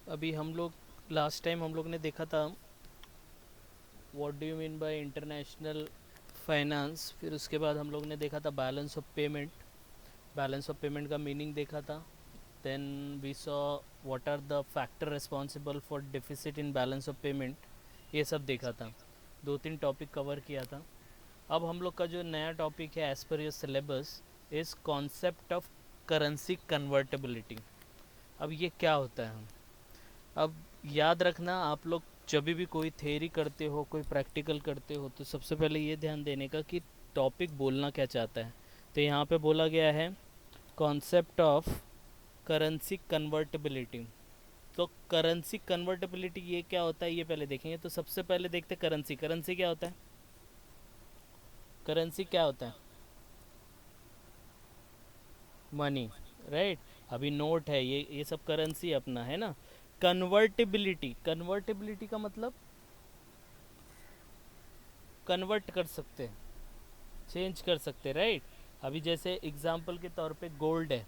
अभी हम लोग लास्ट टाइम हम लोग ने देखा था what do you mean by international finance. फिर उसके बाद हम लोग ने देखा था balance of payment. Balance of payment का मीनिंग देखा था। Then we saw what are the factor responsible for deficit in balance of payment. ये सब देखा था। 2-3 टॉपिक कवर किया था। अब हम लोग का जो नया टॉपिक है as per your syllabus is concept of currency convertibility. अब ये क्या होता है? अब याद रखना, आप लोग जब भी कोई थ्योरी करते हो, कोई प्रैक्टिकल करते हो, तो सबसे पहले ये ध्यान देने का कि टॉपिक बोलना क्या चाहता है। तो यहाँ पे बोला गया है कॉन्सेप्ट ऑफ करेंसी कन्वर्टेबिलिटी। तो करेंसी कन्वर्टेबिलिटी ये क्या होता है ये पहले देखेंगे। तो सबसे पहले देखते हैं करेंसी। करेंसी क्या होता है? करेंसी क्या होता है? Money, right. अभी नोट है, ये सब करेंसी अपना है ना। कन्वर्टेबिलिटी, कन्वर्टेबिलिटी का मतलब कन्वर्ट कर सकते हैं, चेंज कर सकते हैं, राइट। अभी जैसे एग्जांपल के तौर पे गोल्ड है।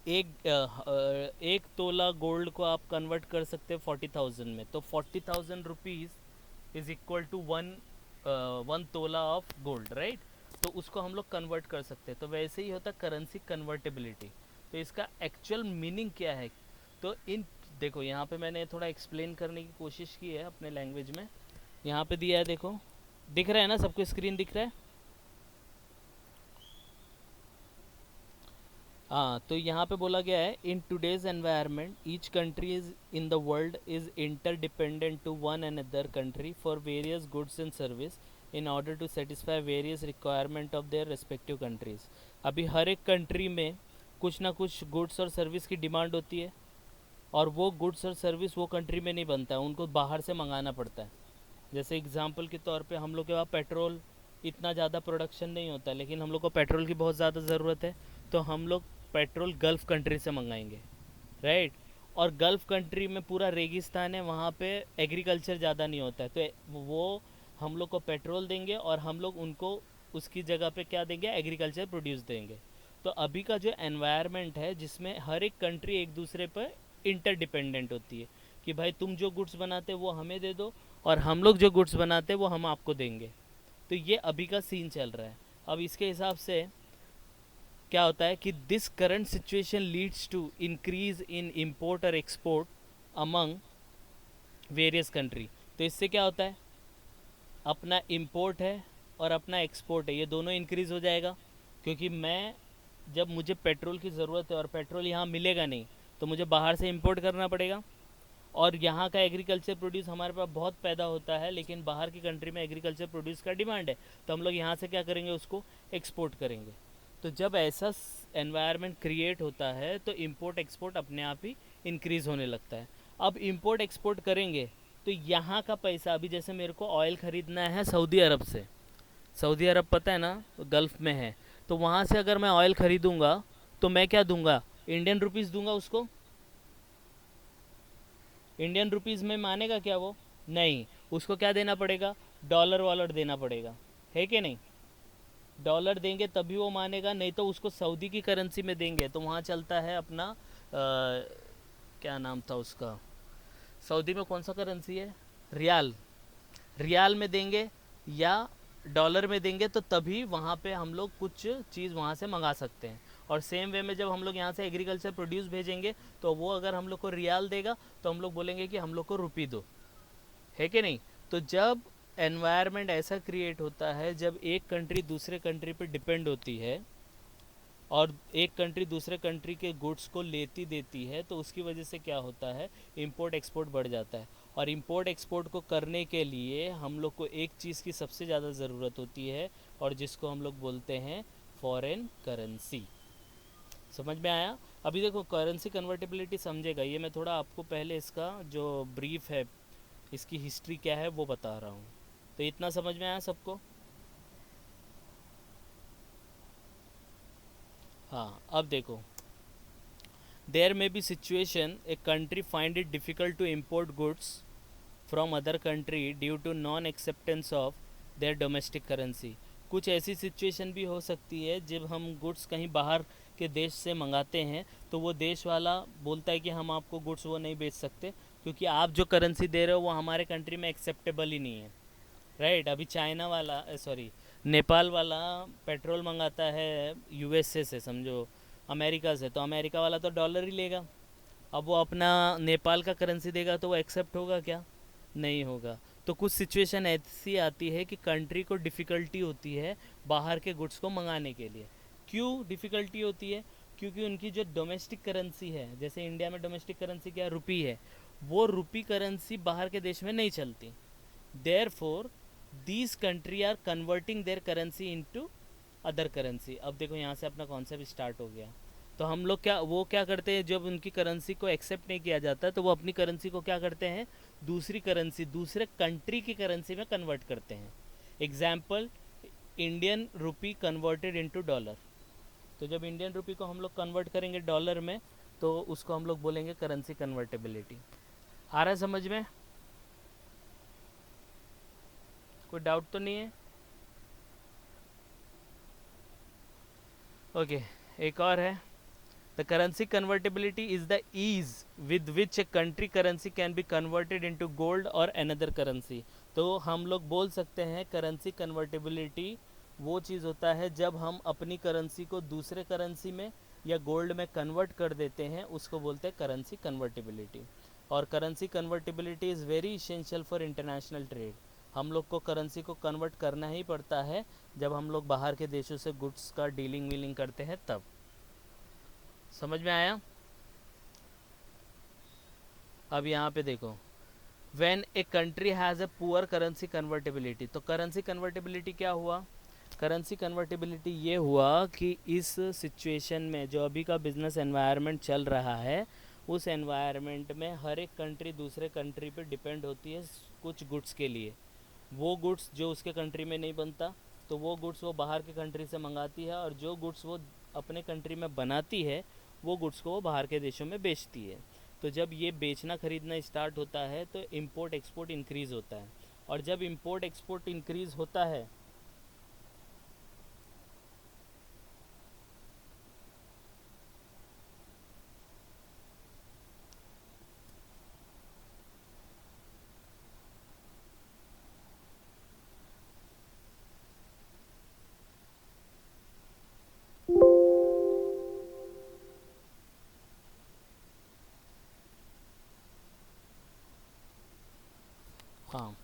एक तोला गोल्ड को आप कन्वर्ट कर सकते हैं 40,000 में। तो 40,000 rupees is equal to one tola of gold, right. तो उसको हम लोग कन्वर्ट कर सकते हैं। तो वैसे ही होता है करेंसी कन्वर्टेबिलिटी। तो इसका एक्चुअल मीनिंग क्या है? तो इन देखो, यहाँ पे मैंने थोड़ा एक्सप्लेन करने की कोशिश की है अपने लैंग्वेज में। यहाँ पे दिया है, देखो, दिख रहा है ना सबको? स्क्रीन दिख रहा है? हाँ, तो यहाँ पे बोला गया है in today's environment each country is in the world is interdependent to one and other country for various goods and service in order to satisfy various requirement of their respective countries. अभी हर एक country में कुछ ना कुछ goods और service की demand होती है, और वो गुड्स और सर्विस वो कंट्री में नहीं बनता है, उनको बाहर से मंगाना पड़ता है। जैसे एग्जांपल के तौर पे हम लोग के वहाँ पेट्रोल इतना ज़्यादा प्रोडक्शन नहीं होता है, लेकिन हम लोग को पेट्रोल की बहुत ज़्यादा ज़रूरत है। तो हम लोग पेट्रोल गल्फ़ कंट्री से मंगाएंगे, राइट। और गल्फ़ कंट्री में पूरा रेगिस्तान है, वहाँ पे एग्रीकल्चर ज़्यादा नहीं होता है। तो वो हम लोग को पेट्रोल देंगे और हम लोग उनको उसकी जगह पे क्या देंगे? एग्रीकल्चर प्रोड्यूस देंगे। तो अभी का जो एनवायरनमेंट है जिसमें हर एक कंट्री एक दूसरे पर इंटरडिपेंडेंट होती है कि भाई तुम जो गुड्स बनाते वो हमें दे दो, और हम लोग जो गुड्स बनाते वो हम आपको देंगे। तो ये अभी का सीन चल रहा है। अब इसके हिसाब से क्या होता है कि this current situation leads to increase in import और एक्सपोर्ट अमंग वेरियस कंट्री। तो इससे क्या होता है? अपना इंपोर्ट है और अपना एक्सपोर्ट है, ये दोनों इंक्रीज़ हो जाएगा। क्योंकि मैं जब मुझे पेट्रोल की ज़रूरत है और पेट्रोल यहाँ मिलेगा नहीं, तो मुझे बाहर से इंपोर्ट करना पड़ेगा। और यहाँ का एग्रीकल्चर प्रोड्यूस हमारे पास बहुत पैदा होता है, लेकिन बाहर की कंट्री में एग्रीकल्चर प्रोड्यूस का डिमांड है, तो हम लोग यहाँ से क्या करेंगे? उसको एक्सपोर्ट करेंगे। तो जब ऐसा एनवायरनमेंट क्रिएट होता है तो इंपोर्ट एक्सपोर्ट अपने आप ही इंक्रीज़ होने लगता है। अब इंपोर्ट एक्सपोर्ट करेंगे तो यहाँ का पैसा, अभी जैसे मेरे को ऑयल ख़रीदना है सऊदी अरब से। सऊदी अरब पता है ना, गल्फ़ में है। तो वहाँ से अगर मैं ऑयल ख़रीदूँगा तो मैं क्या दूंगा? इंडियन रुपीज़ दूंगा उसको। इंडियन रुपीज़ में मानेगा क्या वो? नहीं, उसको क्या देना पड़ेगा? डॉलर वॉलर देना पड़ेगा, है कि नहीं? डॉलर देंगे तभी वो मानेगा, नहीं तो उसको सऊदी की करेंसी में देंगे तो वहाँ चलता है अपना क्या नाम था उसका, सऊदी में कौन सा करेंसी है? रियाल। रियाल में देंगे या डॉलर में देंगे तो तभी वहाँ पे हम लोग कुछ चीज़ वहाँ से मंगा सकते हैं। और सेम वे में जब हम लोग यहाँ से एग्रीकल्चर प्रोड्यूस भेजेंगे तो वो अगर हम लोग को रियाल देगा तो हम लोग बोलेंगे कि हम लोग को रुपी दो, है कि नहीं? तो जब एनवायरनमेंट ऐसा क्रिएट होता है, जब एक कंट्री दूसरे कंट्री पे डिपेंड होती है और एक कंट्री दूसरे कंट्री के गुड्स को लेती देती है, तो उसकी वजह से क्या होता है? इंपोर्ट एक्सपोर्ट बढ़ जाता है। और इंपोर्ट एक्सपोर्ट को करने के लिए हम लोग को एक चीज़ की सबसे ज़्यादा ज़रूरत होती है, और जिसको हम लोग बोलते हैं फॉरेन करेंसी। समझ में आया? अभी देखो, करेंसी कन्वर्टेबिलिटी समझेगा, ये मैं थोड़ा आपको पहले इसका जो ब्रीफ है, इसकी हिस्ट्री क्या है वो बता रहा हूँ। तो इतना समझ में आया सबको? हाँ, अब देखो, there may be situation a country find it difficult to import goods from other country due to non acceptance of their domestic currency. कुछ ऐसी सिचुएशन भी हो सकती है जब हम गुड्स कहीं बाहर के देश से मंगाते हैं तो वो देश वाला बोलता है कि हम आपको गुड्स वो नहीं बेच सकते, क्योंकि आप जो करेंसी दे रहे हो वो हमारे कंट्री में एक्सेप्टेबल ही नहीं है। राइट, अभी चाइना वाला सॉरी नेपाल वाला पेट्रोल मंगाता है यूएसए से, समझो अमेरिका से, तो अमेरिका वाला तो डॉलर ही लेगा। अब वो अपना नेपाल का करेंसी देगा तो वो एक्सेप्ट होगा क्या? नहीं होगा। तो कुछ सिचुएशन ऐसी आती है कि कंट्री को डिफ़िकल्टी होती है बाहर के गुड्स को मंगाने के लिए। क्यों डिफ़िकल्टी होती है? क्योंकि उनकी जो डोमेस्टिक करेंसी है, जैसे इंडिया में डोमेस्टिक करेंसी क्या रुपी है, वो रुपी करेंसी बाहर के देश में नहीं चलती। Therefore these country are converting their currency into other currency. अब देखो यहाँ से अपना कॉन्सेप्ट स्टार्ट हो गया। तो हम लोग क्या करते हैं, जब उनकी करेंसी को एक्सेप्ट नहीं किया जाता तो वो अपनी करेंसी को क्या करते हैं, दूसरी करेंसी दूसरे कंट्री की करेंसी में कन्वर्ट करते हैं। Example, Indian rupee converted into dollar. तो जब इंडियन रुपी को हम लोग कन्वर्ट करेंगे डॉलर में तो उसको हम लोग बोलेंगे करेंसी कन्वर्टेबिलिटी। आ रहा है समझ में? कोई डाउट तो नहीं है? ओके, एक और है। The currency convertibility is the ease with which a country currency can be converted into gold or another currency। तो हम लोग बोल सकते हैं करेंसी कन्वर्टिबिलिटी वो चीज़ होता है जब हम अपनी करेंसी को दूसरे करेंसी में या गोल्ड में कन्वर्ट कर देते हैं, उसको बोलते हैं करेंसी कन्वर्टिबिलिटी। और currency convertibility is very essential for international trade. हम लोग को करेंसी को कन्वर्ट करना ही पड़ता है जब हम लोग बाहर के देशों से गुड्स का डीलिंग वीलिंग करते हैं तब। समझ में आया? अब यहाँ पे देखो, when a country has a poor currency convertibility. तो करेंसी कन्वर्टेबिलिटी क्या हुआ? करेंसी कन्वर्टेबिलिटी ये हुआ कि इस सिचुएशन में जो अभी का बिजनेस एनवायरनमेंट चल रहा है, उस एनवायरनमेंट में हर एक कंट्री दूसरे कंट्री पे डिपेंड होती है कुछ गुड्स के लिए। वो गुड्स जो उसके कंट्री में नहीं बनता तो वो गुड्स वो बाहर के कंट्री से मंगाती है, और जो गुड्स वो अपने कंट्री में बनाती है वो गुड्स को वो बाहर के देशों में बेचती है। तो जब ये बेचना खरीदना स्टार्ट होता है तो इंपोर्ट एक्सपोर्ट इंक्रीज़ होता है, और जब इंपोर्ट एक्सपोर्ट इंक्रीज़ होता है हाँ,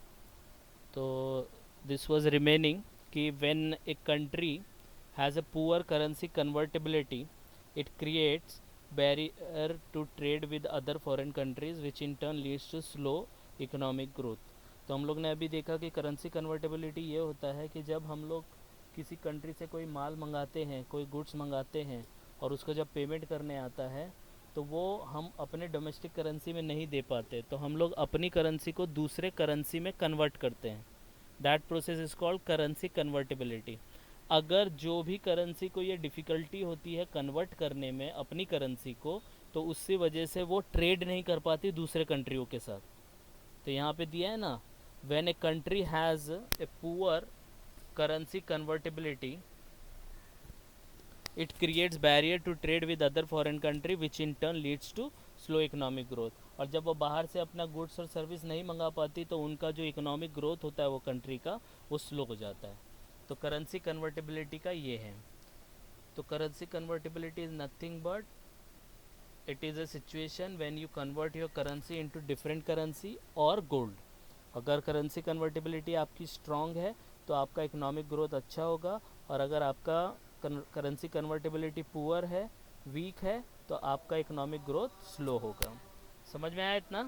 तो दिस वाज रिमेनिंग कि when a country has a poor currency convertibility it creates barrier to trade with other foreign countries which in turn leads to slow economic growth. तो हम लोग ने अभी देखा कि करेंसी कन्वर्टेबिलिटी ये होता है कि जब हम लोग किसी कंट्री से कोई माल मंगाते हैं, कोई गुड्स मंगाते हैं, और उसको जब पेमेंट करने आता है तो वो हम अपने डोमेस्टिक करेंसी में नहीं दे पाते, तो हम लोग अपनी करेंसी को दूसरे करेंसी में कन्वर्ट करते हैं। That process is called currency convertibility. अगर जो भी करेंसी को ये डिफ़िकल्टी होती है कन्वर्ट करने में अपनी करेंसी को, तो उसकी वजह से वो ट्रेड नहीं कर पाती दूसरे कंट्रियों के साथ। तो यहाँ पे दिया है ना, when a country has a poor currency convertibility it creates barrier to trade with other foreign country which in turn leads to slow economic growth. और जब वो बाहर से अपना गुड्स और सर्विस नहीं मंगा पाती तो उनका जो इकोनॉमिक ग्रोथ होता है वो कंट्री का, वो स्लो हो जाता है। तो करेंसी कन्वर्टिबिलिटी का ये है। तो currency convertibility is nothing but it is a situation when you convert your currency into different currency और गोल्ड। अगर करेंसी कन्वर्टिबिलिटी आपकी स्ट्रॉन्ग है तो आपका इकोनॉमिक ग्रोथ अच्छा होगा, और अगर आपका करेंसी कन्वर्टिबिलिटी पुअर है, वीक है, तो आपका इकोनॉमिक ग्रोथ स्लो होगा। समझ में आया इतना?